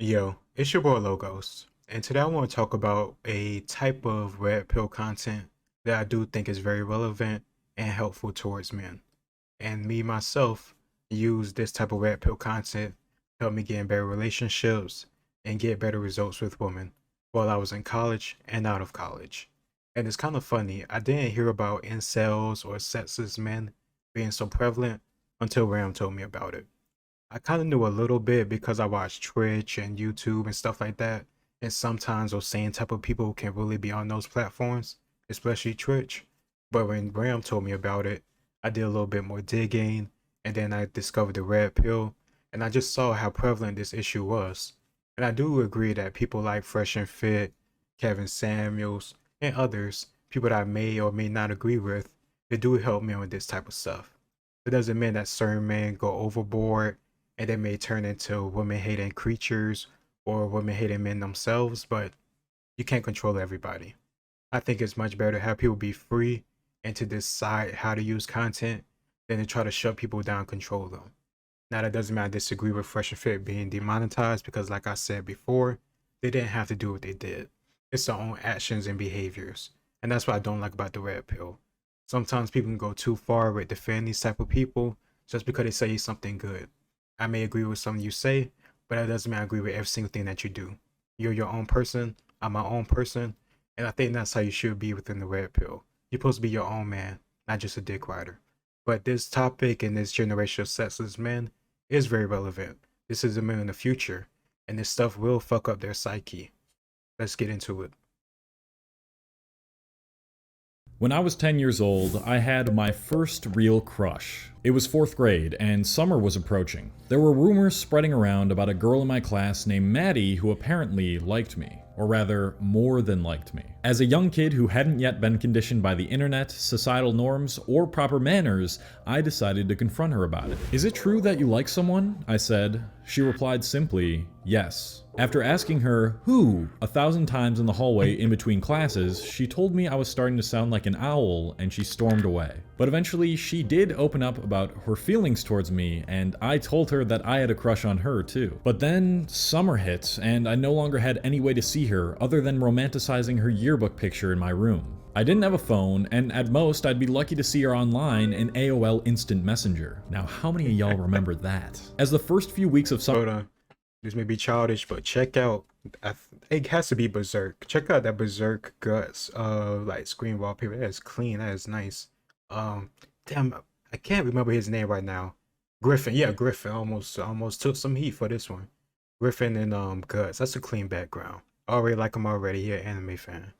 Yo, it's your boy Logos, and today I want to talk about a type of red pill content that I do think is very relevant and helpful towards men. And me myself use this type of red pill content to help me get in better relationships and get better results with women while I was in college and out of college. And it's kind of funny, I didn't hear about incels or sexless men being so prevalent until Ram told me about it. I kind of knew a little bit because I watched Twitch and YouTube and stuff like that. And sometimes those same type of people can really be on those platforms, especially Twitch. But when Graham told me about it, I did a little bit more digging, and then I discovered the red pill, and I just saw how prevalent this issue was. And I do agree that people like Fresh and Fit, Kevin Samuels, and others, people that I may or may not agree with, they do help me on this type of stuff. It doesn't mean that certain men go overboard and they may turn into women hating creatures or women hating men themselves, but you can't control everybody. I think it's much better to have people be free and to decide how to use content than to try to shut people down and control them. Now, that doesn't mean I disagree with Fresh and Fit being demonetized because, like I said before, they didn't have to do what they did. It's their own actions and behaviors. And that's what I don't like about the red pill. Sometimes people can go too far with defending these type of people just because they say something good. I may agree with something you say, but that doesn't mean I agree with every single thing that you do. You're your own person, I'm my own person, and I think that's how you should be within the red pill. You're supposed to be your own man, not just a dick rider. But this topic and this generation of sexless men is very relevant. This is the men in the future, and this stuff will fuck up their psyche. Let's get into it. When I was 10 years old, I had my first real crush. It was 4th grade, and summer was approaching. There were rumors spreading around about a girl in my class named Maddie who apparently liked me. Or rather, more than liked me. As a young kid who hadn't yet been conditioned by the internet, societal norms, or proper manners, I decided to confront her about it. "Is it true that you like someone?" I said. She replied simply, "Yes." After asking her, "Who?" 1,000 times in the hallway in between classes, she told me I was starting to sound like an owl, and she stormed away. But eventually, she did open up about her feelings towards me, and I told her that I had a crush on her too. But then, summer hit, and I no longer had any way to see her other than romanticizing her yearbook picture in my room. I didn't have a phone, and at most, I'd be lucky to see her online in AOL Instant Messenger. Now, how many of y'all remember that? As the first few weeks of summer— Hold on. This may be childish, but check out, it has to be Berserk. Check out that Berserk Guts, like screen wallpaper. That is clean, that is nice. Um, Damn, I can't remember his name right now. Griffin, yeah, Griffin. Almost took some heat for this one. Griffin and Guts. That's a clean background. Already like him already. He an anime fan.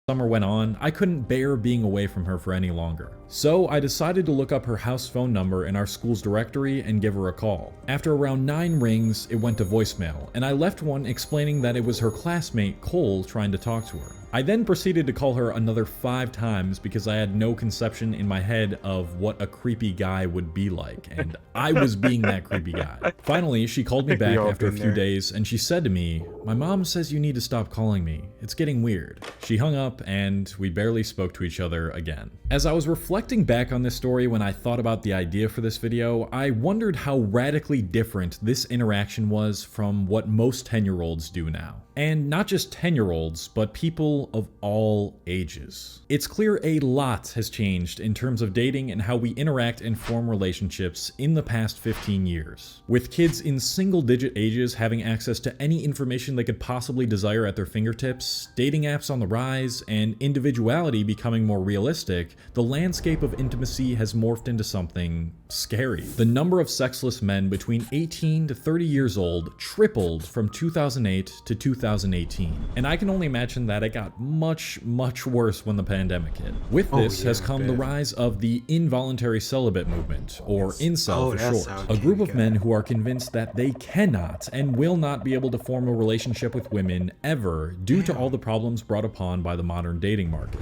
Summer went on, I couldn't bear being away from her for any longer. So I decided to look up her house phone number in our school's directory and give her a call. After around 9 rings, it went to voicemail, and I left one explaining that it was her classmate Cole trying to talk to her. I then proceeded to call her another 5 times because I had no conception in my head of what a creepy guy would be like, and I was being that creepy guy. Finally, she called me back after a few days, and she said to me, "My mom says you need to stop calling me. It's getting weird." She hung up, and we barely spoke to each other again. As I was reflecting back on this story when I thought about the idea for this video, I wondered how radically different this interaction was from what most 10-year-olds do now. And not just 10-year-olds, but people of all ages. It's clear a lot has changed in terms of dating and how we interact and form relationships in the past 15 years. With kids in single-digit ages having access to any information they could possibly desire at their fingertips, dating apps on the rise, and individuality becoming more realistic, the landscape of intimacy has morphed into something scary. The number of sexless men between 18 to 30 years old tripled from 2008 to 2018. And I can only imagine that it got much worse when the pandemic hit. With this has come the rise of the involuntary celibate movement, or incel for short. A group of men who are convinced that they cannot and will not be able to form a relationship with women ever due to all the problems brought upon by the modern dating market.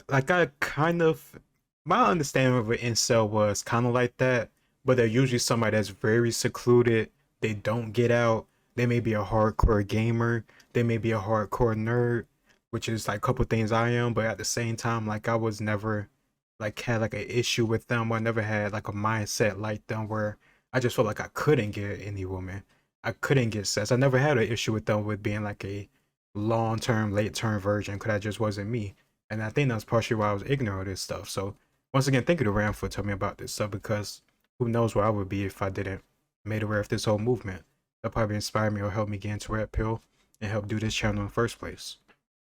Like my understanding of an incel was kind of like that, but they're usually somebody that's very secluded. They don't get out. They may be a hardcore gamer. They may be a hardcore nerd, which is like a couple things I am, but at the same time, like I was never like had like an issue with them. I never had like a mindset like them where I just felt like I couldn't get any woman. I couldn't get sex. I never had an issue with them with being like a long term, late term version because that just wasn't me. And I think that's partially why I was ignorant of this stuff. So once again, thank you to Ram for telling me about this stuff because who knows where I would be if I didn't made aware of this whole movement. That probably inspired me or helped me get into Red Pill and help do this channel in the first place.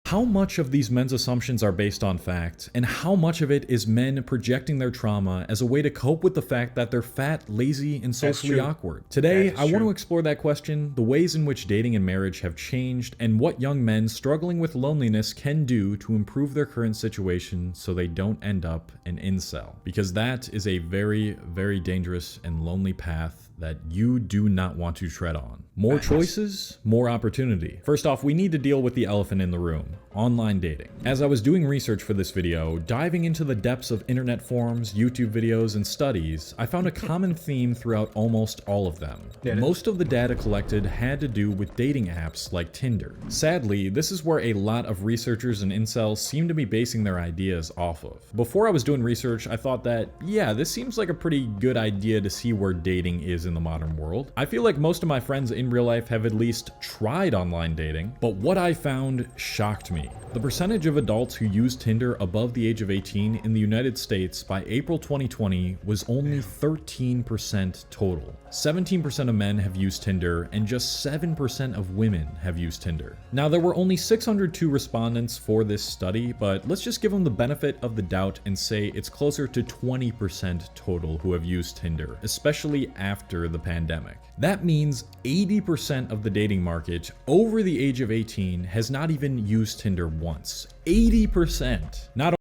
How much of these men's assumptions are based on fact, and how much of it is men projecting their trauma as a way to cope with the fact that they're fat, lazy, and socially awkward? Today, I want to explore that question, the ways in which dating and marriage have changed, and what young men struggling with loneliness can do to improve their current situation so they don't end up an incel. Because that is a very, very dangerous and lonely path that you do not want to tread on. More choices, more opportunity. First off, we need to deal with the elephant in the room, online dating. As I was doing research for this video, diving into the depths of internet forums, YouTube videos, and studies, I found a common theme throughout almost all of them. Most of the data collected had to do with dating apps like Tinder. Sadly, this is where a lot of researchers and incels seem to be basing their ideas off of. Before I was doing research, I thought that, yeah, this seems like a pretty good idea to see where dating is in the modern world. I feel like most of my friends in real life have at least tried online dating, but what I found shocked me. The percentage of adults who use Tinder above the age of 18 in the United States by April 2020 was only 13% total. 17% of men have used Tinder, and just 7% of women have used Tinder. Now, there were only 602 respondents for this study, but let's just give them the benefit of the doubt and say it's closer to 20% total who have used Tinder, especially after the pandemic. That means 80% of the dating market over the age of 18 has not even used Tinder once. 80%. Not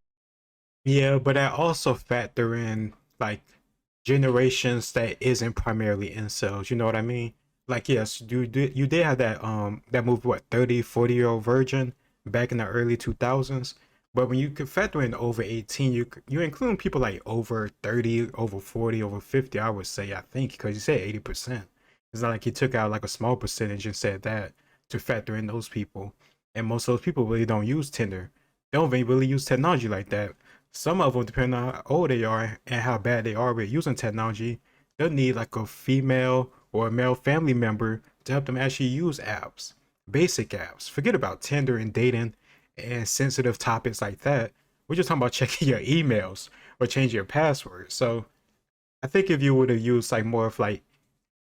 Yeah, but I also factor in like generations that isn't primarily incels. You know what I mean? Like, yes, you did have that movie, what, 30, 40-year-old virgin back in the early 2000s. But when you could factor in over 18, you include people like over 30, over 40, over 50, I would say, I think, because you said 80%. It's not like he took out like a small percentage and said that to factor in those people. And most of those people really don't use Tinder. They don't even really use technology like that. Some of them, depending on how old they are and how bad they are with using technology, they'll need like a female or a male family member to help them actually use apps, basic apps. Forget about Tinder and dating and sensitive topics like that. We're just talking about checking your emails or changing your password. So I think if you would have used like more of like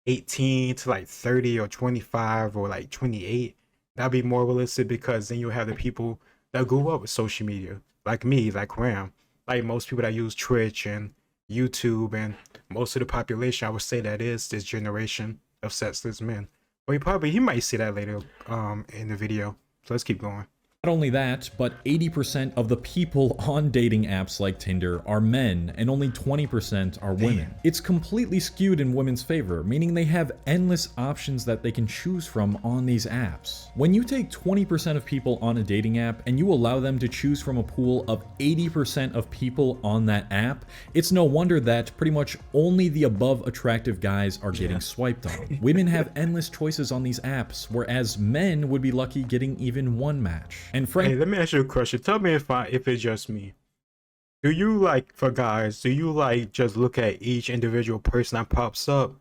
18 to like 30 or 25 or like 28, that'd be more realistic because then you have the people that grew up with social media, like me, like Ram, like most people that use Twitch and YouTube, and most of the population, I would say that is this generation of sexless men. But he might see that later in the video. So let's keep going. Not only that, but 80% of the people on dating apps like Tinder are men, and only 20% are women. It's completely skewed in women's favor, meaning they have endless options that they can choose from on these apps. When you take 20% of people on a dating app and you allow them to choose from a pool of 80% of people on that app, it's no wonder that pretty much only the above attractive guys are getting swiped on. Women have endless choices on these apps, whereas men would be lucky getting even one match. And Hey, let me ask you a question. Tell me if it's just me. Do you like, for guys, do you like just look at each individual person that pops up?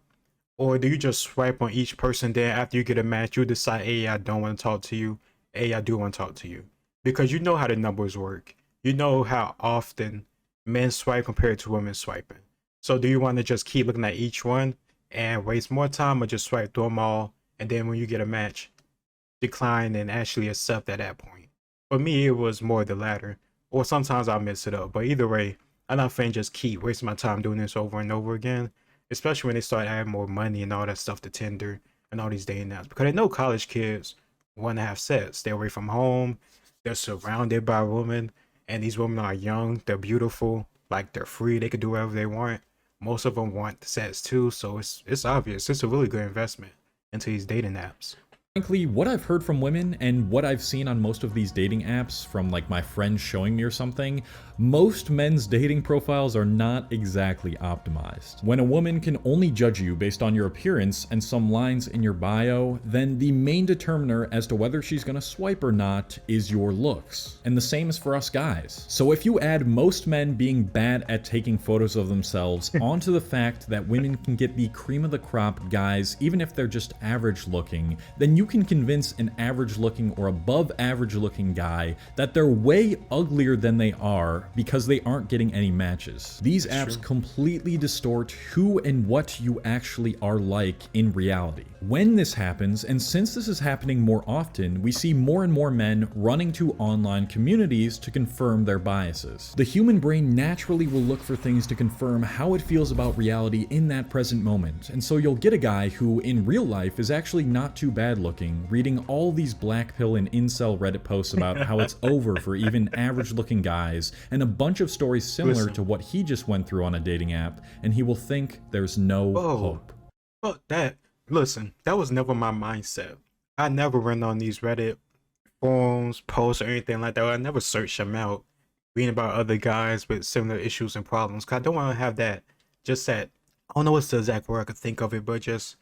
Or do you just swipe on each person, then after you get a match, you decide, hey, I don't want to talk to you. Hey, I do want to talk to you. Because you know how the numbers work. You know how often men swipe compared to women swiping. So do you want to just keep looking at each one and waste more time, or just swipe through them all, and then when you get a match, decline and actually accept at that point? For me, it was more the latter, or sometimes I'll mess it up. But either way, I'm not finna just keep wasting my time doing this over and over again, especially when they start adding more money and all that stuff to Tinder and all these dating apps. Because I know college kids want to have sex. They're away from home, they're surrounded by women, and these women are young, they're beautiful, like they're free, they can do whatever they want. Most of them want sex too, so it's obvious. It's a really good investment into these dating apps. Frankly, what I've heard from women and what I've seen on most of these dating apps from like my friends showing me or something, most men's dating profiles are not exactly optimized. When a woman can only judge you based on your appearance and some lines in your bio, then the main determiner as to whether she's gonna swipe or not is your looks. And the same is for us guys. So if you add most men being bad at taking photos of themselves onto the fact that women can get the cream of the crop guys even if they're just average looking, then you can convince an average looking or above average looking guy that they're way uglier than they are because they aren't getting any matches. These apps completely distort who and what you actually are like in reality. When this happens, and since this is happening more often, we see more and more men running to online communities to confirm their biases. The human brain naturally will look for things to confirm how it feels about reality in that present moment, and so you'll get a guy who in real life is actually not too bad looking, reading all these black pill and incel Reddit posts about how it's over for even average looking guys, and a bunch of stories similar to what he just went through on a dating app, and he will think there's no hope. Fuck that. Listen, that was never my mindset. I never went on these Reddit forums, posts, or anything like that. I never searched them out, reading about other guys with similar issues and problems. Cause I don't want to have that, just that, I don't know what's the exact word I could think of it, but just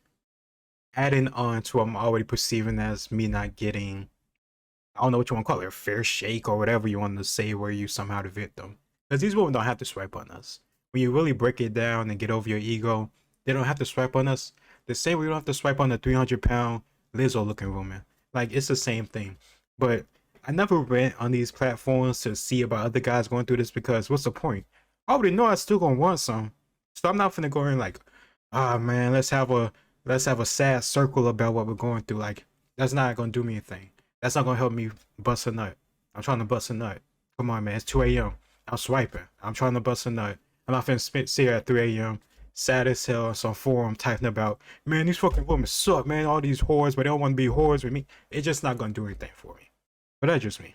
adding on to what I'm already perceiving as me not getting, I don't know what you want to call it, a fair shake or whatever you want to say, where you somehow the victim. Because these women don't have to swipe on us. When you really break it down and get over your ego, they don't have to swipe on us. The same way you don't have to swipe on the 300-pound Lizzo looking woman. Like, it's the same thing. But I never went on these platforms to see about other guys going through this, because what's the point? I already know I still gonna want some. So I'm not finna go in like, ah man, let's have a sad circle about what we're going through. Like, that's not gonna do me anything. That's not gonna help me bust a nut. I'm trying to bust a nut. Come on, man. It's 2 a.m. I'm swiping. I'm trying to bust a nut. I'm not finna sit here at 3 a.m. sad as hell on some forum typing about, man, these fucking women suck, man. All these whores, but they don't want to be whores with me. It's just not gonna do anything for me. But that's just me.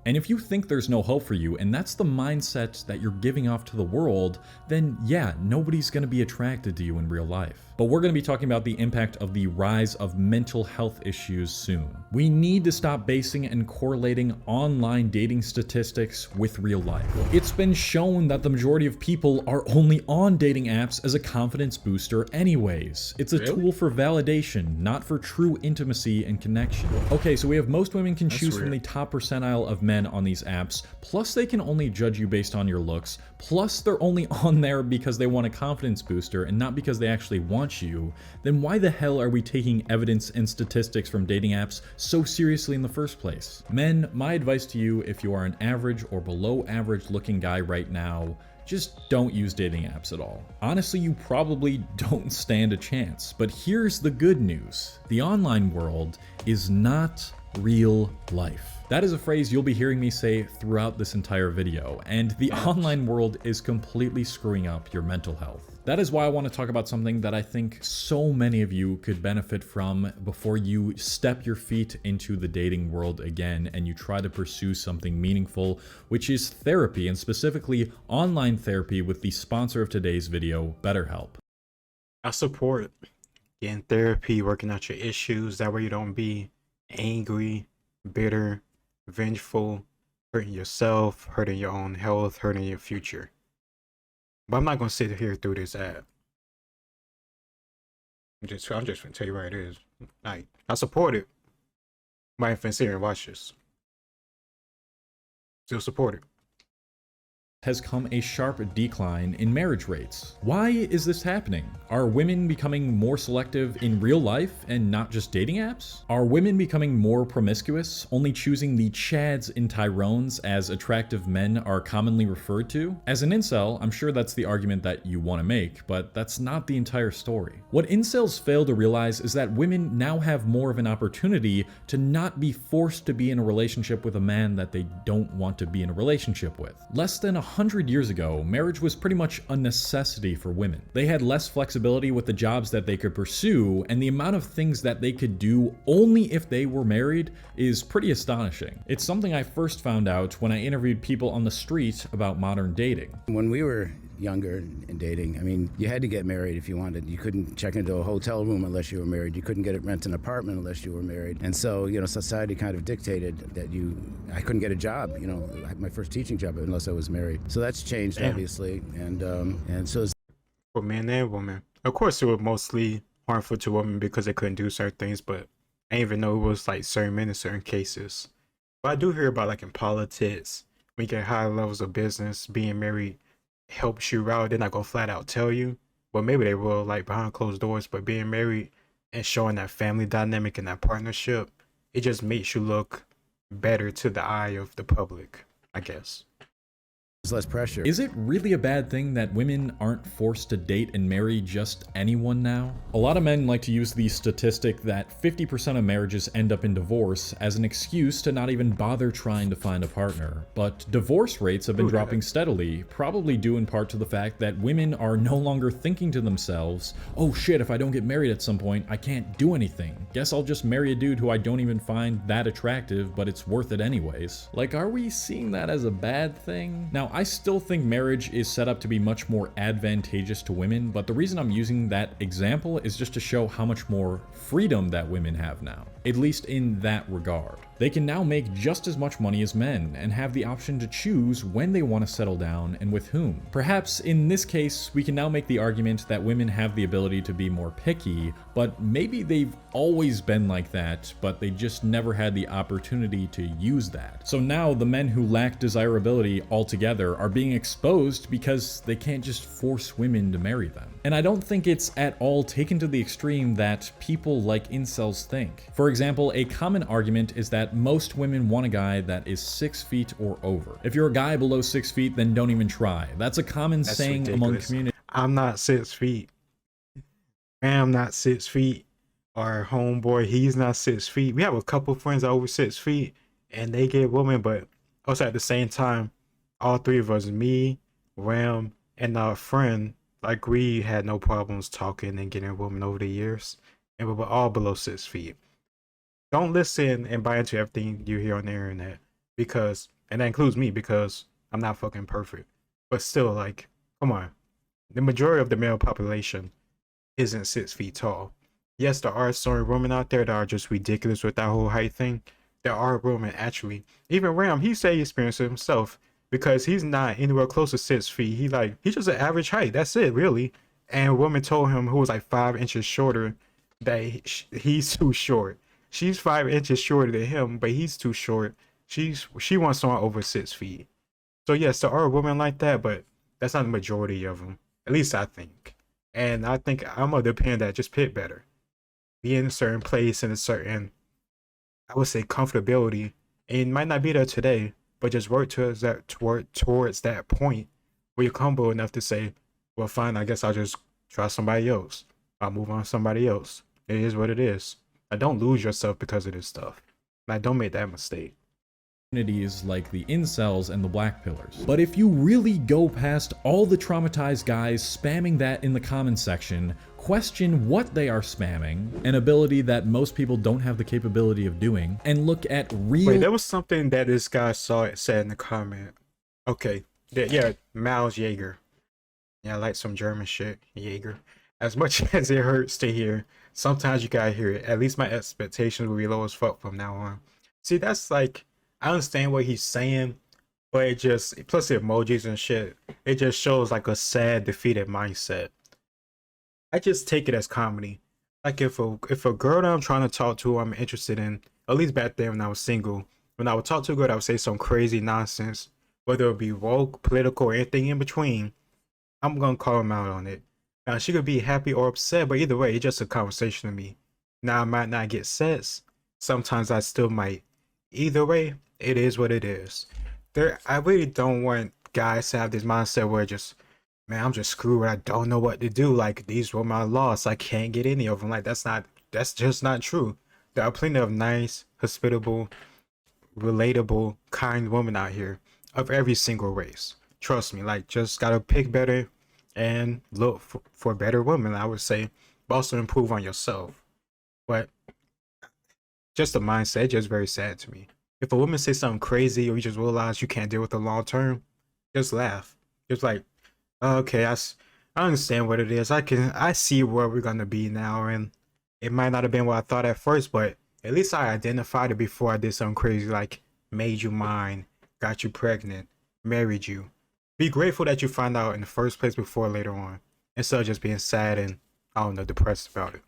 And if you think there's no hope for you, and that's the mindset that you're giving off to the world, then yeah, nobody's gonna be attracted to you in real life. But we're gonna be talking about the impact of the rise of mental health issues soon. We need to stop basing and correlating online dating statistics with real life. It's been shown that the majority of people are only on dating apps as a confidence booster anyways. It's a tool for validation, not for true intimacy and connection. Okay, so we have most women can choose from the top percentile of men on these apps, plus they can only judge you based on your looks, plus they're only on there because they want a confidence booster and not because they actually want you. Then why the hell are we taking evidence and statistics from dating apps so seriously in the first place? Men, my advice to you, if you are an average or below average looking guy right now, just don't use dating apps at all. Honestly, you probably don't stand a chance. But here's the good news. The online world is not real life. That is a phrase you'll be hearing me say throughout this entire video, and the online world is completely screwing up your mental health. That is why I want to talk about something that I think so many of you could benefit from before you step your feet into the dating world again and you try to pursue something meaningful, which is therapy, and specifically online therapy with the sponsor of today's video, BetterHelp. I support getting therapy, working out your issues. That way you don't be angry, bitter, vengeful, hurting yourself, hurting your own health, hurting your future. But I'm not gonna sit here through this ad. I'm just gonna tell you where it is. Like, I support it. But I ain't finna sit here and watch this. Still support it. Has come a sharp decline in marriage rates. Why is this happening? Are women becoming more selective in real life and not just dating apps? Are women becoming more promiscuous, only choosing the Chads and Tyrones as attractive men are commonly referred to? As an incel, I'm sure that's the argument that you want to make, but that's not the entire story. What incels fail to realize is that women now have more of an opportunity to not be forced to be in a relationship with a man that they don't want to be in a relationship with. Less than 100 years ago, marriage was pretty much a necessity for women. They had less flexibility with the jobs that they could pursue, and the amount of things that they could do only if they were married is pretty astonishing. It's something I first found out when I interviewed people on the street about modern dating. When we were younger and dating. I mean, you had to get married if you wanted. You couldn't check into a hotel room unless you were married. You couldn't rent an apartment unless you were married. And so, society kind of dictated that I couldn't get a job, my first teaching job unless I was married. So that's changed, Damn. obviously. And so For men and women. Of course, it was mostly harmful to women because they couldn't do certain things, but I didn't even know it was like certain men in certain cases. But I do hear about like in politics, when you get high levels of business, being married helps you out. They're not gonna flat out tell you, but maybe they will like behind closed doors. But being married and showing that family dynamic and that partnership, it just makes you look better to the eye of the public, I guess. there's less pressure. Is it really a bad thing that women aren't forced to date and marry just anyone now? A lot of men like to use the statistic that 50% of marriages end up in divorce as an excuse to not even bother trying to find a partner. But divorce rates have been dropping steadily, probably due in part to the fact that women are no longer thinking to themselves, oh shit, if I don't get married at some point, I can't do anything. Guess I'll just marry a dude who I don't even find that attractive, but it's worth it anyways. Like, are we seeing that as a bad thing? Now, I still think marriage is set up to be much more advantageous to women, but the reason I'm using that example is just to show how much more freedom that women have now, at least in that regard. They can now make just as much money as men and have the option to choose when they want to settle down and with whom. Perhaps in this case, we can now make the argument that women have the ability to be more picky, but maybe they've always been like that, but they just never had the opportunity to use that. So now the men who lack desirability altogether are being exposed because they can't just force women to marry them. And I don't think it's at all taken to the extreme that people like incels think. For example, a common argument is that most women want a guy that is 6 feet or over. If you're a guy below 6 feet, then don't even try. That's a common saying among community. I'm not 6 feet. I'm not 6 feet. Our homeboy, he's not 6 feet. We have a couple friends over 6 feet, and they get women, but also at the same time, all three of us, me, Ram, and our friend, like we had no problems talking and getting women over the years, and we were all below 6 feet. Don't listen and buy into everything you hear on the internet, because, and that includes me, because I'm not fucking perfect. But still, like, come on. The majority of the male population isn't 6 feet tall. Yes, there are certain women out there that are just ridiculous with that whole height thing. There are women actually. Even Ram, he said he experienced it himself because he's not anywhere close to 6 feet. He's just an average height. That's it, really. And a woman told him who was like 5 inches shorter that he's too short. She's 5 inches shorter than him, but he's too short. She wants someone over 6 feet. So yes, there are women like that, but that's not the majority of them. At least I think. And I think I'm of the opinion that just pit better. Be in a certain place and a certain, I would say, comfortability. And it might not be there today, but just work towards that point where you're comfortable enough to say, well, fine, I guess I'll just try somebody else. I'll move on to somebody else. It is what it is. Don't lose yourself because of this stuff. Don't make that mistake. Communities like the incels and the black pillars. But if you really go past all the traumatized guys spamming that in the comment section, question what they are spamming, an ability that most people don't have the capability of doing, and look at real— Wait, there was something that this guy said in the comment. Okay, yeah, Miles Jaeger. Yeah, I like some German shit, Jaeger. As much as it hurts to hear, sometimes you gotta hear it. At least my expectations will be low as fuck from now on. See, that's like, I understand what he's saying, but it just, plus the emojis and shit, it just shows like a sad, defeated mindset. I just take it as comedy. Like if a girl that I'm trying to talk to, I'm interested in, at least back then when I was single, when I would talk to a girl, I would say some crazy nonsense, whether it be woke, political, or anything in between, I'm gonna call him out on it. Now she could be happy or upset, but either way, it's just a conversation to me. Now I might not get sex. Sometimes I still might. Either way, it is what it is. I really don't want guys to have this mindset where just, man, I'm just screwed. I don't know what to do. Like, these were my loss. I can't get any of them. Like, that's just not true. There are plenty of nice, hospitable, relatable, kind women out here of every single race. Trust me, like, just gotta pick better and look for better women, I would say. But also improve on yourself. But just the mindset, just very sad to me. If a woman says something crazy or you just realize you can't deal with the long term, just laugh. Just like, Okay, I understand what it is. I see where we're gonna be now, and it might not have been what I thought at first, but at least I identified it before I did something crazy like made you mine, got you pregnant, married you. Be grateful that you find out in the first place before later on, instead of just being sad and I don't know, depressed about it.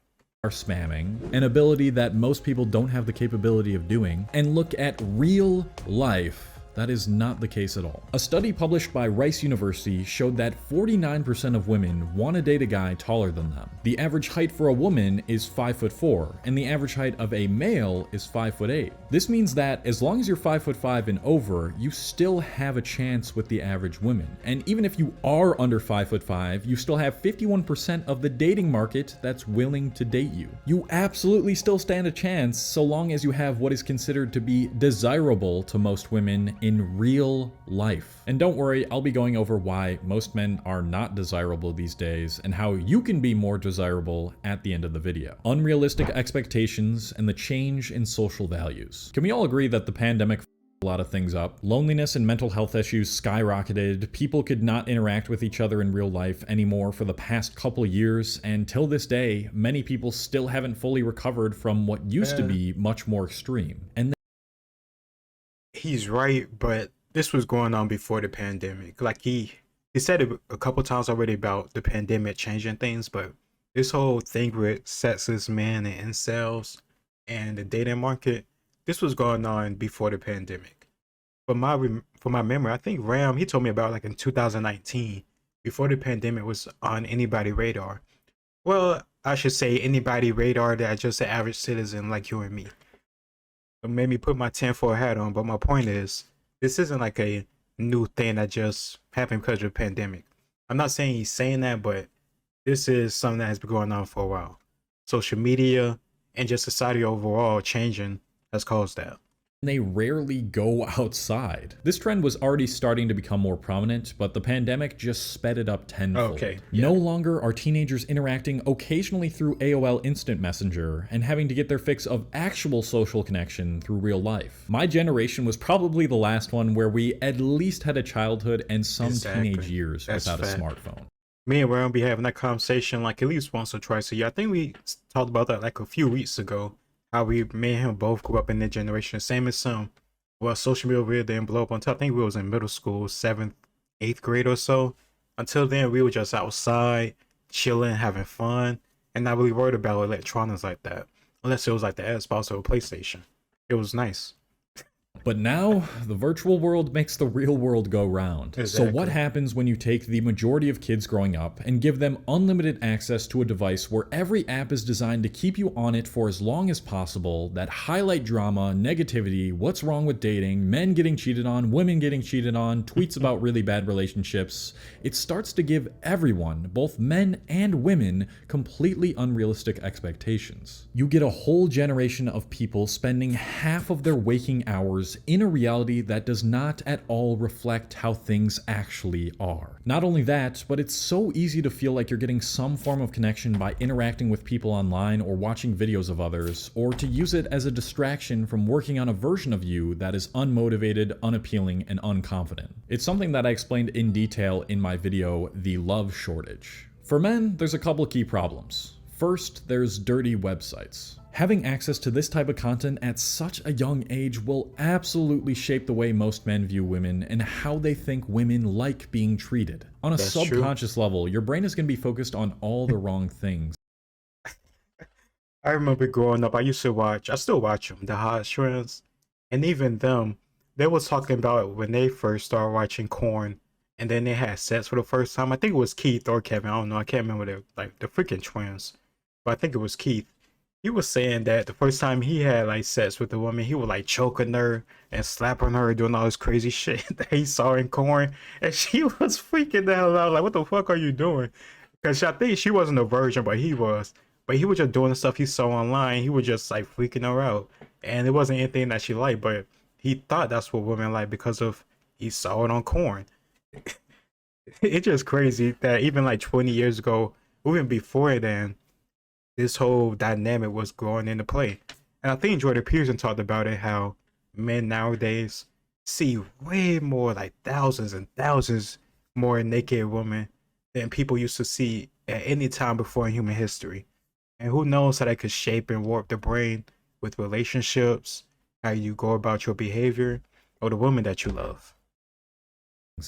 Are spamming, an ability that most people don't have the capability of doing, and look at real life, that is not the case at all. A study published by Rice University showed that 49% of women want to date a guy taller than them. The average height for a woman is 5'4", and the average height of a male is 5'8". This means that as long as you're 5'5" and over, you still have a chance with the average woman. And even if you are under 5'5", you still have 51% of the dating market that's willing to date you. You absolutely still stand a chance so long as you have what is considered to be desirable to most women in real life. And don't worry, I'll be going over why most men are not desirable these days and how you can be more desirable at the end of the video. Unrealistic expectations and the change in social values. Can we all agree that the pandemic a lot of things up? Loneliness and mental health issues skyrocketed. People could not interact with each other in real life anymore for the past couple years, and till this day, many people still haven't fully recovered from what used to be much more extreme. And He's right, but this was going on before the pandemic. Like he said it a couple times already about the pandemic changing things, but this whole thing with sexless men and incels and the dating market, this was going on before the pandemic. For my memory, I think Ram he told me about like in 2019, before the pandemic was on anybody radar. Well, I should say anybody radar that just an average citizen like you and me. It made me put my tinfoil hat on, but my point is, this isn't like a new thing that just happened because of the pandemic. I'm not saying he's saying that, but this is something that has been going on for a while. Social media and just society overall changing has caused that. they rarely go outside. This trend was already starting to become more prominent, but the pandemic just sped it up tenfold. Okay, yeah. No longer are teenagers interacting occasionally through AOL Instant Messenger and having to get their fix of actual social connection through real life. My generation was probably the last one where we at least had a childhood and some teenage years without a smartphone. Me and Ron be having that conversation like at least once or twice a year. I think we talked about that like a few weeks ago. How me and him both grew up in that generation, same as some. Well, social media really didn't blow up until I think we was in middle school, 7th, 8th grade or so. Until then, we were just outside, chilling, having fun, and not really worried about electronics like that. Unless it was like the Xbox or a PlayStation. It was nice. But now, the virtual world makes the real world go round. Exactly. So what happens when you take the majority of kids growing up and give them unlimited access to a device where every app is designed to keep you on it for as long as possible, that highlight drama, negativity, what's wrong with dating, men getting cheated on, women getting cheated on, tweets about really bad relationships? It starts to give everyone, both men and women, completely unrealistic expectations. You get a whole generation of people spending half of their waking hours in a reality that does not at all reflect how things actually are. Not only that, but it's so easy to feel like you're getting some form of connection by interacting with people online or watching videos of others, or to use it as a distraction from working on a version of you that is unmotivated, unappealing, and unconfident. It's something that I explained in detail in my video, The Love Shortage. For men, there's a couple key problems. First, there's dirty websites. Having access to this type of content at such a young age will absolutely shape the way most men view women and how they think women like being treated. On a subconscious level, your brain is going to be focused on all the wrong things. I remember growing up, I still watch them, the hot trends. And even them, they was talking about when they first started watching Corn and then they had sex for the first time. I think it was Keith or Kevin, I don't know, I can't remember the freaking twins. But I think it was Keith. He was saying that the first time he had like sex with a woman, he would like choking her and slapping her, doing all this crazy shit that he saw in Corn, and she was freaking the hell out. Like, what the fuck are you doing? Because I think she wasn't a virgin, but he was. But he was just doing the stuff he saw online. He was just like freaking her out, and it wasn't anything that she liked, but he thought that's what women like because of he saw it on Corn. It's just crazy that even like 20 years ago, even before then, this whole dynamic was going into play. And I think Jordan Peterson talked about it, how men nowadays see way more, like thousands and thousands more naked women than people used to see at any time before in human history. And who knows how that could shape and warp the brain with relationships, how you go about your behavior, or the woman that you love.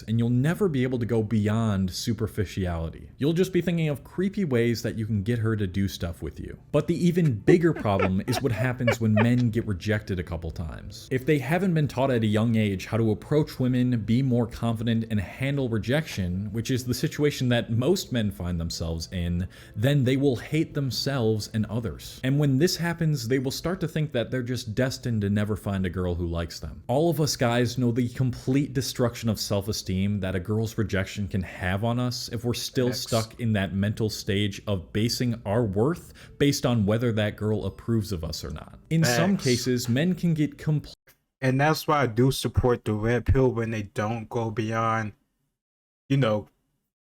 And you'll never be able to go beyond superficiality. You'll just be thinking of creepy ways that you can get her to do stuff with you. But the even bigger problem is what happens when men get rejected a couple times. If they haven't been taught at a young age how to approach women, be more confident, and handle rejection, which is the situation that most men find themselves in, then they will hate themselves and others. And when this happens, they will start to think that they're just destined to never find a girl who likes them. All of us guys know the complete destruction of self-esteem that a girl's rejection can have on us if we're still stuck in that mental stage of basing our worth based on whether that girl approves of us or not. In some cases, men can get and that's why I do support the red pill when they don't go beyond,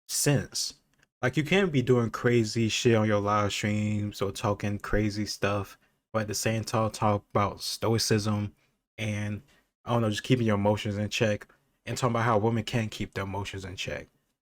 sense. Like, you can't be doing crazy shit on your live streams or talking crazy stuff, but at the same time talk about stoicism and, I don't know, just keeping your emotions in check, and talking about how women can't keep their emotions in check.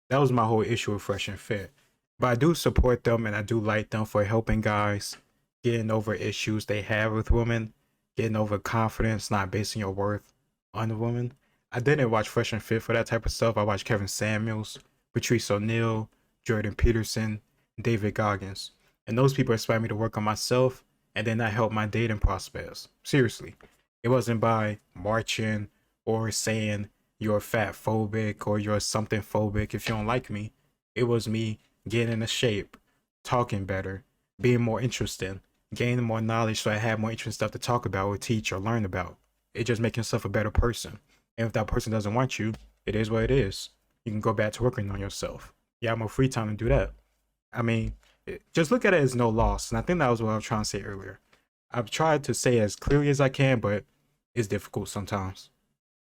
That was my whole issue with Fresh and Fit. But I do support them and I do like them for helping guys getting over issues they have with women, getting over confidence, not basing your worth on the woman. I didn't watch Fresh and Fit for that type of stuff. I watched Kevin Samuels, Patrice O'Neal, Jordan Peterson, David Goggins. And those people inspired me to work on myself, and then that helped my dating prospects. Seriously. It wasn't by marching or saying you're fat phobic or you're something phobic if you don't like me. It was me getting into shape, talking better, being more interesting, gaining more knowledge so I had more interesting stuff to talk about or teach or learn about. It just makes yourself a better person. And if that person doesn't want you, it is what it is. You can go back to working on yourself. You have more free time to do that. I mean, just look at it as no loss. And I think that was what I was trying to say earlier. I've tried to say as clearly as I can, but it's difficult sometimes.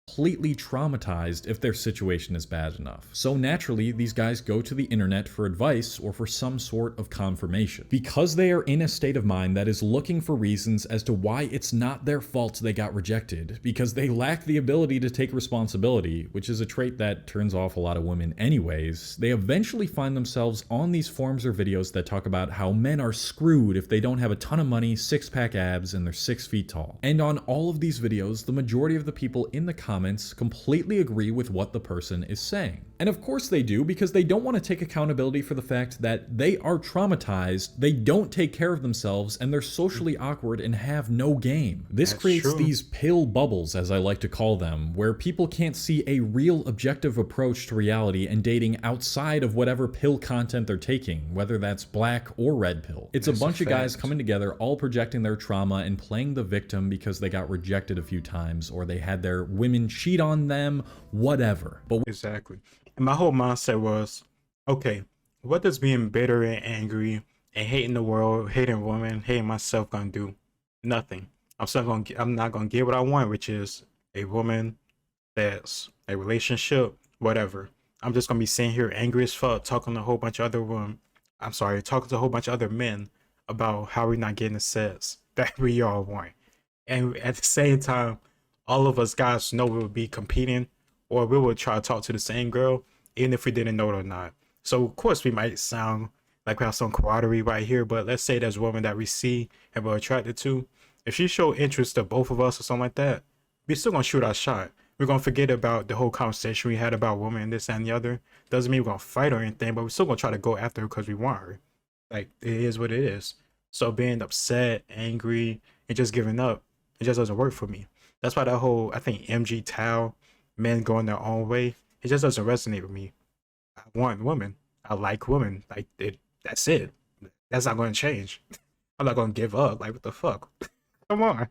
Completely traumatized if their situation is bad enough. So naturally, these guys go to the internet for advice or for some sort of confirmation. Because they are in a state of mind that is looking for reasons as to why it's not their fault they got rejected, because they lack the ability to take responsibility, which is a trait that turns off a lot of women anyways, they eventually find themselves on these forums or videos that talk about how men are screwed if they don't have a ton of money, six-pack abs, and they're 6 feet tall. And on all of these videos, the majority of the people in the comments completely agree with what the person is saying. And of course they do, because they don't want to take accountability for the fact that they are traumatized, they don't take care of themselves, and they're socially awkward and have no game. This creates these pill bubbles, as I like to call them, where people can't see a real objective approach to reality and dating outside of whatever pill content they're taking, whether that's black or red pill. It's a bunch of guys coming together, all projecting their trauma and playing the victim because they got rejected a few times, or they had their women cheat on them, whatever. But exactly. And my whole mindset was, okay, what does being bitter and angry and hating the world, hating women, hating myself gonna do? Nothing. I'm not gonna get what I want, which is a woman that's a relationship, whatever. I'm just gonna be sitting here angry as fuck, talking to a whole bunch of other men about how we're not getting the sex that we all want. And at the same time, all of us guys know we would be competing, or we would try to talk to the same girl, even if we didn't know it or not. So of course we might sound like we have some camaraderie right here, but let's say there's a woman that we see and we're attracted to. If she showed interest to both of us or something like that, we're still gonna shoot our shot. We're gonna forget about the whole conversation we had about women, this and the other. Doesn't mean we're gonna fight or anything, but we're still gonna try to go after her because we want her. Like, it is what it is. So being upset, angry, and just giving up, it just doesn't work for me. That's why that whole, I think, MG Tao, men going their own way, it just doesn't resonate with me. I want women. I like women. Like, that's it. That's not going to change. I'm not going to give up. Like, what the fuck? Come on.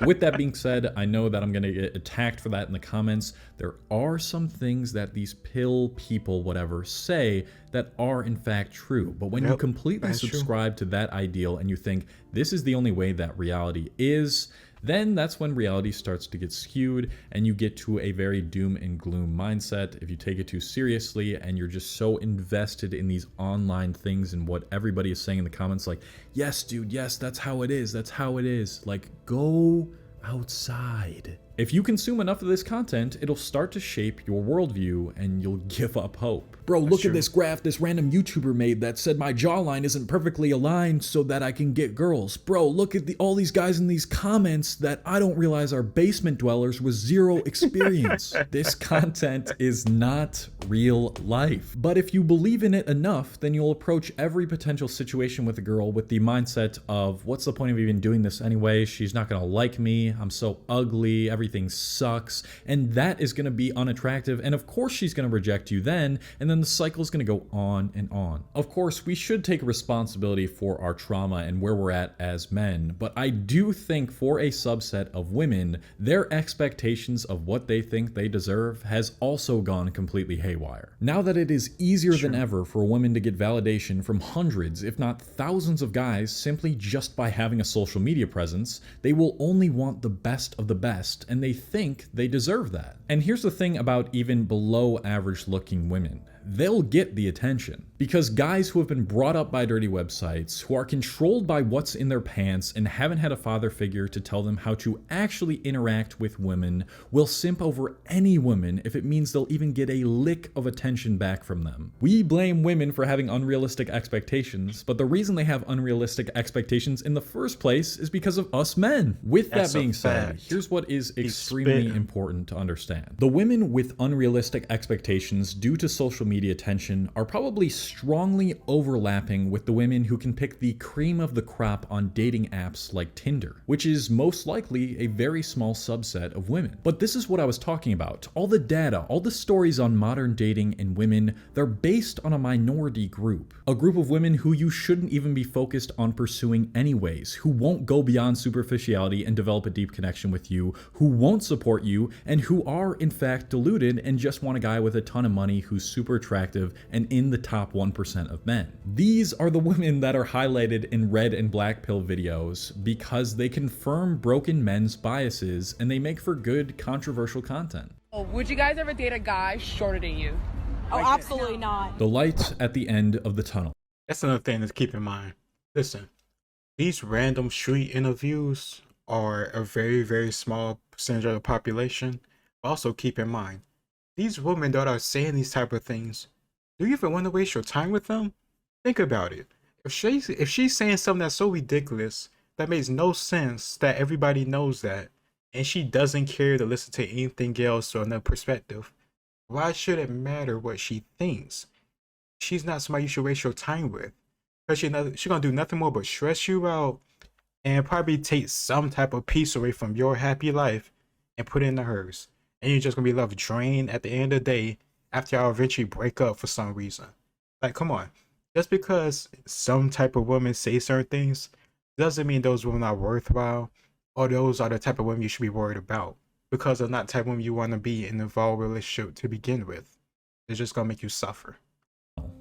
With that being said, I know that I'm going to get attacked for that in the comments. There are some things that these pill people, whatever, say that are in fact true. But when you completely subscribe to that ideal and you think this is the only way that reality is, then that's when reality starts to get skewed and you get to a very doom and gloom mindset if you take it too seriously and you're just so invested in these online things and what everybody is saying in the comments, like, yes, dude, yes, that's how it is. That's how it is. Like, go outside. If you consume enough of this content, it'll start to shape your worldview and you'll give up hope. Bro, look true. at this graph this random YouTuber made that said my jawline isn't perfectly aligned so that I can get girls. Bro, look at all these guys in these comments that I don't realize are basement dwellers with zero experience. This content is not real life. But if you believe in it enough, then you'll approach every potential situation with a girl with the mindset of, what's the point of even doing this anyway? She's not gonna like me. I'm so ugly. Everything sucks. And that is gonna be unattractive. And of course she's gonna reject you then. And then the cycle is gonna go on and on. Of course, we should take responsibility for our trauma and where we're at as men. But I do think for a subset of women, their expectations of what they think they deserve has also gone completely haywire. Now that it is easier than ever for women to get validation from hundreds, if not thousands of guys simply just by having a social media presence, they will only want the best of the best, and they think they deserve that. And here's the thing about even below average looking women. They'll get the attention because guys who have been brought up by dirty websites, who are controlled by what's in their pants and haven't had a father figure to tell them how to actually interact with women, will simp over any woman if it means they'll even get a lick of attention back from them. We blame women for having unrealistic expectations, but the reason they have unrealistic expectations in the first place is because of us men. With that being said, here's what is extremely important to understand. The women with unrealistic expectations due to social media attention are probably strongly overlapping with the women who can pick the cream of the crop on dating apps like Tinder, which is most likely a very small subset of women. But this is what I was talking about. All the data, all the stories on modern dating and women, they're based on a minority group. A group of women who you shouldn't even be focused on pursuing anyways, who won't go beyond superficiality and develop a deep connection with you, who won't support you, and who are in fact deluded and just want a guy with a ton of money who's super attractive and in the top 1% of men. These are the women that are highlighted in red and black pill videos because they confirm broken men's biases and they make for good controversial content. Oh, would you guys ever date a guy shorter than you? Oh, absolutely not. The light at the end of the tunnel. That's another thing to keep in mind. Listen, these random street interviews are a very, very small percentage of the population. Also keep in mind, these women that are saying these type of things, do you even want to waste your time with them? Think about it. If she's saying something that's so ridiculous, that makes no sense, that everybody knows that, and she doesn't care to listen to anything else or another perspective, why should it matter what she thinks? She's not somebody you should waste your time with. Because she's going to do nothing more but stress you out and probably take some type of peace away from your happy life and put it into hers. And you're just going to be left drained at the end of the day after y'all eventually break up for some reason. Like, come on. Just because some type of women say certain things doesn't mean those women are worthwhile or those are the type of women you should be worried about. Because they're not the type of women you want to be in an involved relationship to begin with. It's just going to make you suffer.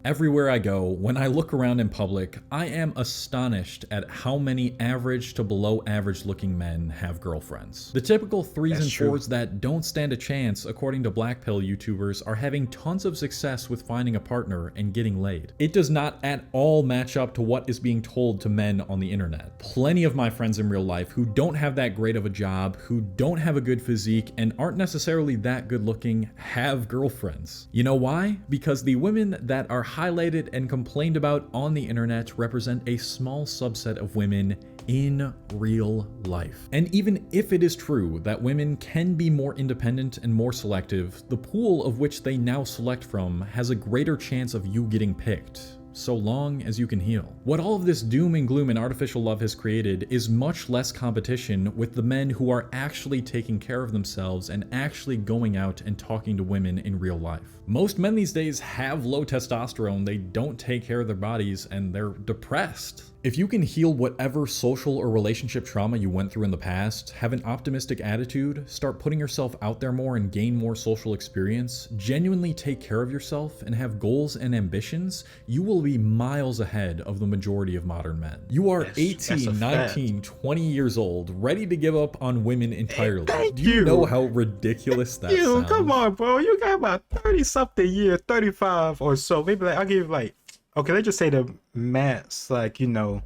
Everywhere I go, when I look around in public, I am astonished at how many average to below average looking men have girlfriends. The typical 3s and 4s that don't stand a chance, according to black pill YouTubers, are having tons of success with finding a partner and getting laid. It does not at all match up to what is being told to men on the internet. Plenty of my friends in real life who don't have that great of a job, who don't have a good physique, and aren't necessarily that good looking, have girlfriends. You know why? Because the women that are highlighted and complained about on the internet represent a small subset of women in real life. And even if it is true that women can be more independent and more selective, the pool of which they now select from has a greater chance of you getting picked, so long as you can heal. What all of this doom and gloom and artificial love has created is much less competition with the men who are actually taking care of themselves and actually going out and talking to women in real life. Most men these days have low testosterone, they don't take care of their bodies, and they're depressed. If you can heal whatever social or relationship trauma you went through in the past, have an optimistic attitude, start putting yourself out there more and gain more social experience, genuinely take care of yourself, and have goals and ambitions, you will be miles ahead of the majority of modern men. You are 18, 19, 20 years old, ready to give up on women entirely. Do you know how ridiculous that sounds? Come on, bro. You got about 30-something years, 35 or so. Maybe like, I'll give you like, okay, let's just say the max, like, you know,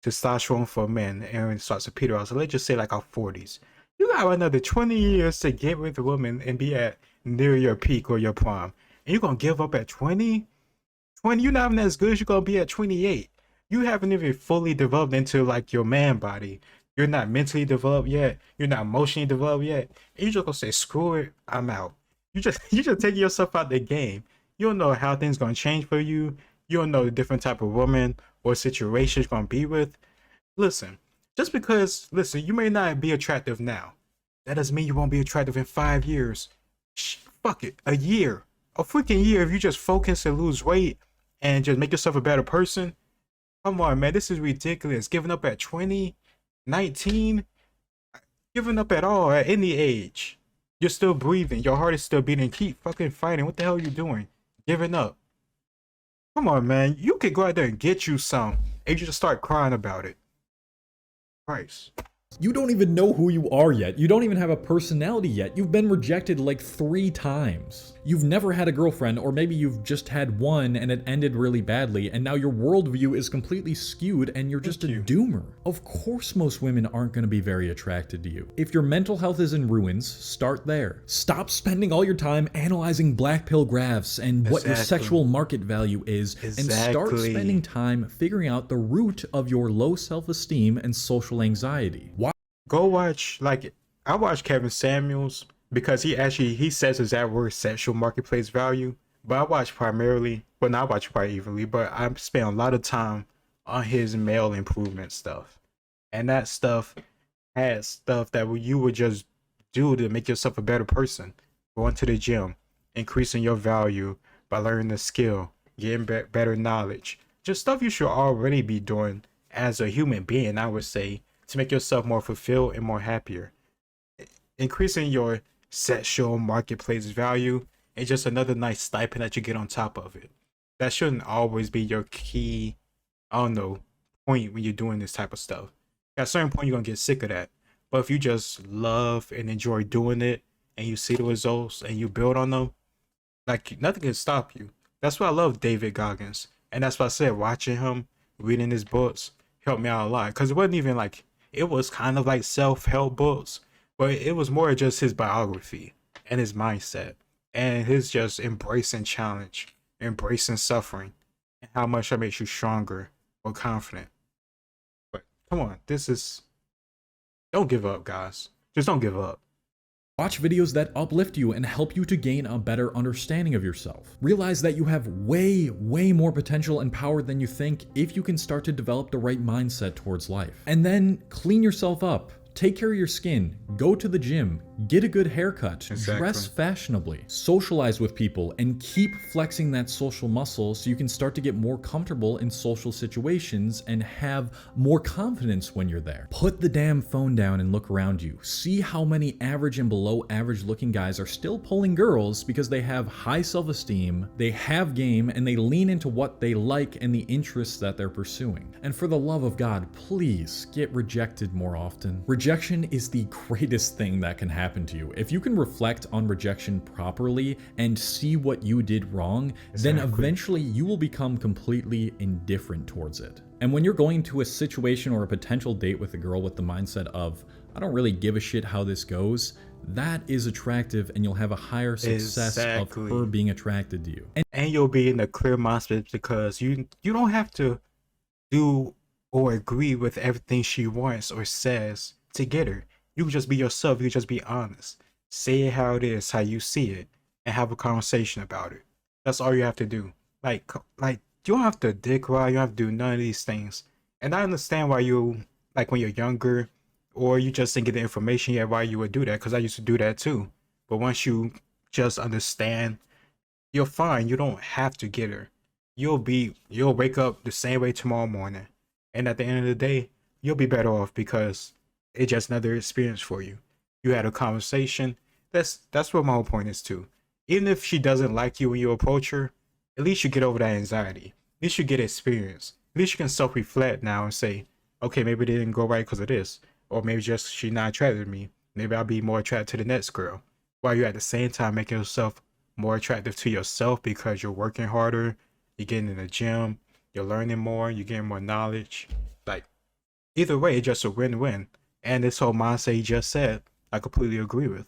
testosterone for men and starts to peter out. So let's just say like our 40s. You got another 20 years to get with a woman and be at near your peak or your prime. and you're gonna give up at 20? 20, you're not even as good as you're gonna be at 28. You haven't even fully developed into like your man body. You're not mentally developed yet. You're not emotionally developed yet. And you just gonna say, screw it, I'm out. You just taking yourself out the game. You don't know how things gonna change for you. You don't know the different type of woman or situation you're gonna be with. Listen, just because, listen, you may not be attractive now. That doesn't mean you won't be attractive in 5 years. Fuck it, a year. A freaking year if you just focus and lose weight and just make yourself a better person. Come on, man, this is ridiculous. Giving up at 20, 19, giving up at all at any age. You're still breathing. Your heart is still beating. Keep fucking fighting. What the hell are you doing? Giving up. Come on, man. You could go out there and get you some, and you just start crying about it. Christ. You don't even know who you are yet. You don't even have a personality yet. You've been rejected like 3 times. You've never had a girlfriend, or maybe you've just had one and it ended really badly, and now your worldview is completely skewed and you're just a doomer. Of course most women aren't going to be very attracted to you. If your mental health is in ruins, start there. Stop spending all your time analyzing black pill graphs and what your sexual market value is, and start spending time figuring out the root of your low self-esteem and social anxiety. Go watch, like, I watch Kevin Samuels because he says his that word sexual marketplace value, but I watch primarily, well, not watch quite evenly, but I spend a lot of time on his male improvement stuff. And that stuff has stuff that you would just do to make yourself a better person. Going to the gym, increasing your value by learning the skill, getting better knowledge. Just stuff you should already be doing as a human being, I would say, to make yourself more fulfilled and more happier. Increasing your sexual marketplace value is just another nice stipend that you get on top of it. That shouldn't always be your key, I don't know, point when you're doing this type of stuff. At a certain point, you're gonna get sick of that. But if you just love and enjoy doing it, and you see the results and you build on them, like, nothing can stop you. That's why I love David Goggins. And that's why I said watching him, reading his books, helped me out a lot. Because it wasn't even like, it was kind of like self-help books, but it was more just his biography and his mindset and his just embracing challenge, embracing suffering, and how much that makes you stronger or confident. But come on, don't give up, guys. Just don't give up. Watch videos that uplift you and help you to gain a better understanding of yourself. Realize that you have way more potential and power than you think if you can start to develop the right mindset towards life. And then clean yourself up. Take care of your skin, go to the gym, get a good haircut, dress fashionably, socialize with people, and keep flexing that social muscle so you can start to get more comfortable in social situations and have more confidence when you're there. Put the damn phone down and look around you. See how many average and below average looking guys are still pulling girls because they have high self-esteem, they have game, and they lean into what they like and the interests that they're pursuing. And for the love of God, please get rejected more often. Rejection is the greatest thing that can happen to you. If you can reflect on rejection properly and see what you did wrong, then eventually you will become completely indifferent towards it. And when you're going to a situation or a potential date with a girl with the mindset of, I don't really give a shit how this goes, that is attractive and you'll have a higher success of her being attracted to you. And you'll be in a clear mindset because you don't have to do or agree with everything she wants or says to get her. You can just be yourself. You can just be honest. Say it how it is, how you see it, and have a conversation about it. That's all you have to do. Like you don't have to dick ride. You don't have to do none of these things. And I understand why you, like, when you're younger, or you just didn't get the information yet, why you would do that. Because I used to do that too. But once you just understand, you're fine. You don't have to get her. You'll wake up the same way tomorrow morning, and at the end of the day, you'll be better off because it's just another experience for you. You had a conversation. That's what my whole point is too. Even if she doesn't like you when you approach her, at least you get over that anxiety. At least you get experience. At least you can self-reflect now and say, okay, maybe it didn't go right because of this. Or maybe just she's not attracted to me. Maybe I'll be more attracted to the next girl. While you're at the same time making yourself more attractive to yourself because you're working harder, you're getting in the gym, you're learning more, you're getting more knowledge. Like, either way, it's just a win-win. And this whole mindset you just said, I completely agree with.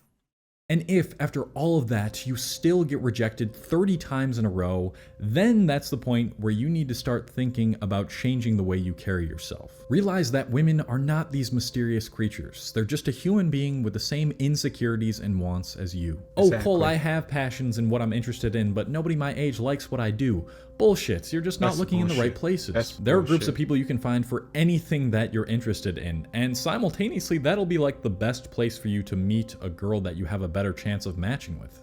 And if, after all of that, you still get rejected 30 times in a row, then that's the point where you need to start thinking about changing the way you carry yourself. Realize that women are not these mysterious creatures. They're just a human being with the same insecurities and wants as you. Exactly. Oh, Cole, I have passions in what I'm interested in, but nobody my age likes what I do. Bullshit. You're just not That's looking in the right bullshit. places. That's There are groups bullshit. of people you can find for anything that you're interested in, and simultaneously that'll be like the best place for you to meet a girl that you have a better chance of matching with.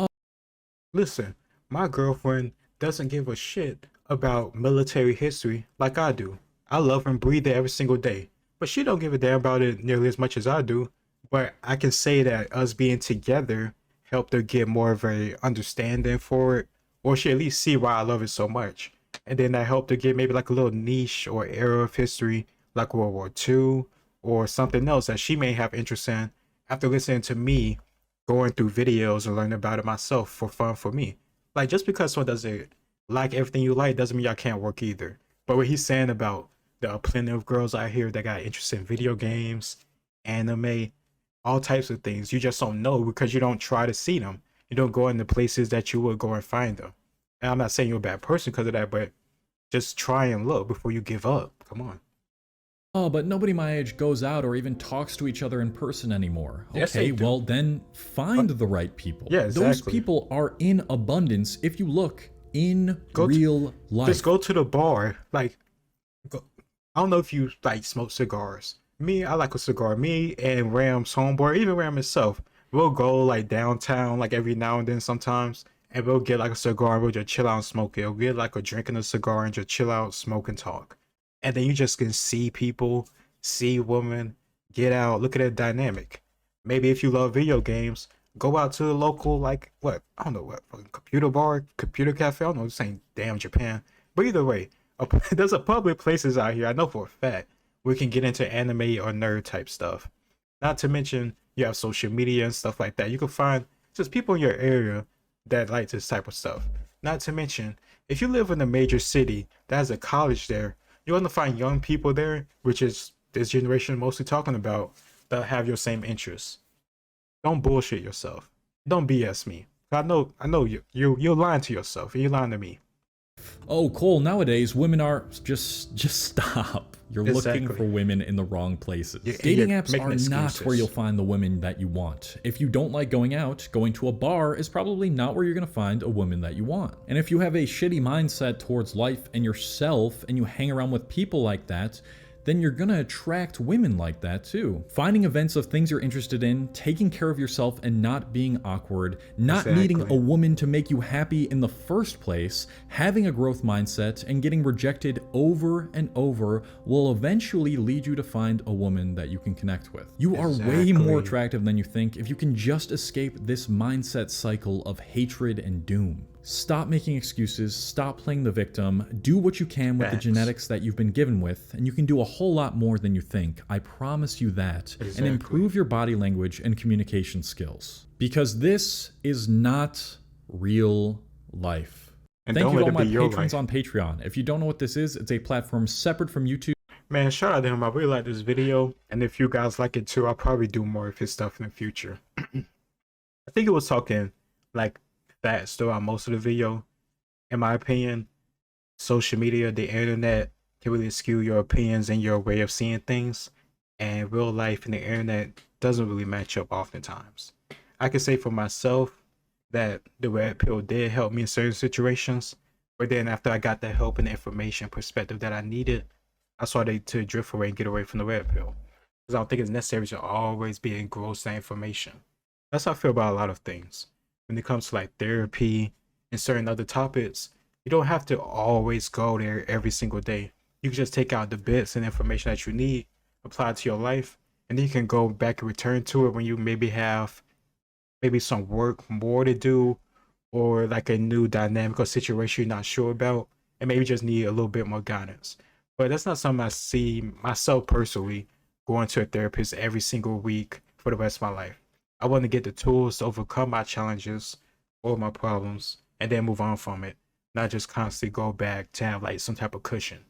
Listen, my girlfriend doesn't give a shit about military history like I do. I love and breathe it every single day, but she don't give a damn about it nearly as much as I do. But I can say that us being together helped her get more of a understanding for it, or she at least see why I love it so much. And then that helped her get maybe like a little niche or era of history, like World War II, or something else that she may have interest in after listening to me going through videos and learning about it myself for fun for me. Like, just because someone doesn't like everything you like doesn't mean y'all can't work either. But what he's saying about there are plenty of girls out here that got interest in video games, anime, all types of things. You just don't know because you don't try to see them. You don't go into places that you would go and find them. And I'm not saying you're a bad person because of that, but just try and look before you give up. Come on. Oh, but nobody my age goes out or even talks to each other in person anymore. Yes, Okay, they do. well then find the right people. Yeah, Those exactly. people are in abundance if you look in Go to- real life. Just go to the bar. Like, I don't know if you like smoke cigars. Me, I like a cigar. Me and Ram's homeboy, even Ram himself, we'll go like downtown like every now and then sometimes, and we'll get like a cigar and we'll just chill out and smoke it. We'll get like a drink and a cigar and just chill out, smoke and talk. And then you just can see people, see women, get out, look at that dynamic. Maybe if you love video games, go out to the local, like, what? I don't know what, fucking computer bar, computer cafe. I don't know, this ain't damn Japan. But either way, there's a public places out here, I know for a fact, we can get into anime or nerd type stuff. Not to mention, you have social media and stuff like that. You can find just people in your area that like this type of stuff. Not to mention, if you live in a major city that has a college there, you want to find young people there, which is this generation mostly talking about, that have your same interests. Don't bullshit yourself. Don't BS me. I know you're lying to yourself and you're lying to me. Oh, Cole, nowadays women are just stop. You're looking Exactly. for women in the wrong places. You're Dating apps making are not excuses. where you'll find the women that you want. If you don't like going out, going to a bar is probably not where you're going to find a woman that you want. And if you have a shitty mindset towards life and yourself and you hang around with people like that, then you're gonna attract women like that too. Finding events of things you're interested in, taking care of yourself and not being awkward, not needing Exactly. a woman to make you happy in the first place, having a growth mindset, and getting rejected over and over will eventually lead you to find a woman that you can connect with. You are way more Exactly. attractive than you think if you can just escape this mindset cycle of hatred and doom. Stop making excuses, stop playing the victim, do what you can with the Facts. genetics that you've been given with, and you can do a whole lot more than you think. I promise you that. And Exactly. improve your body language and communication skills. Because this is not real life. And Thank don't you to let all it my be your patrons life. on Patreon. If you don't know what this is, it's a platform separate from YouTube. Man, shout out to him. I really like this video. And if you guys like it too, I'll probably do more of his stuff in the future. I think it was talking like fast throughout most of the video. In my opinion, social media, the internet can really skew your opinions and your way of seeing things. And real life and the internet doesn't really match up oftentimes. I can say for myself that the red pill did help me in certain situations. But then after I got the help and the information perspective that I needed, I started to drift away and get away from the red pill. Because I don't think it's necessary to always be engrossed in information. That's how I feel about a lot of things. When it comes to like therapy and certain other topics, you don't have to always go there every single day. You can just take out the bits and information that you need, apply it to your life, and then you can go back and return to it when you maybe have some work more to do, or like a new dynamic or situation you're not sure about, and maybe just need a little bit more guidance. But that's not something I see myself personally going to a therapist every single week for the rest of my life. I want to get the tools to overcome my challenges or my problems and then move on from it, not just constantly go back to have like some type of cushion.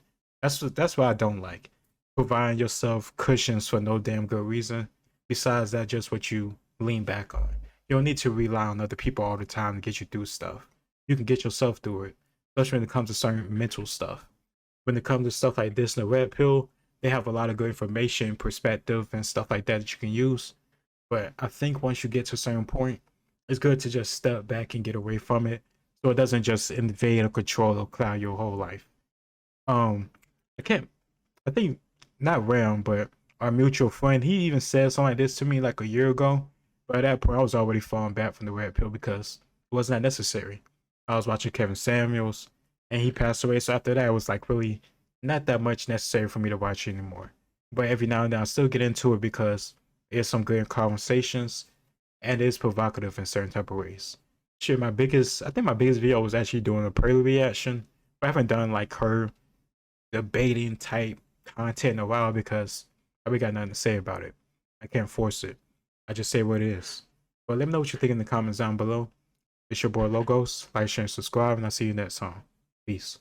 That's what I don't like. Providing yourself cushions for no damn good reason. Besides that, just what you lean back on. You don't need to rely on other people all the time to get you through stuff. You can get yourself through it, especially when it comes to certain mental stuff. When it comes to stuff like this in the red pill, they have a lot of good information, perspective, and stuff like that you can use. But I think once you get to a certain point, it's good to just step back and get away from it, so it doesn't just invade or control or cloud your whole life. Um, I can't. I think not Ram, but our mutual friend, he even said something like this to me like a year ago. But at that point, I was already falling back from the red pill because it was not necessary. I was watching Kevin Samuels, and he passed away. So after that, it was like really not that much necessary for me to watch anymore. But every now and then, I still get into it because there's some good conversations, and it's provocative in certain type of ways. Shit, I think my biggest video was actually doing a Pearly reaction. But I haven't done like her debating type content in a while because I really got nothing to say about it. I can't force it. I just say what it is. But let me know what you think in the comments down below. It's your boy Logos. Like, share, and subscribe, and I'll see you next time. Peace.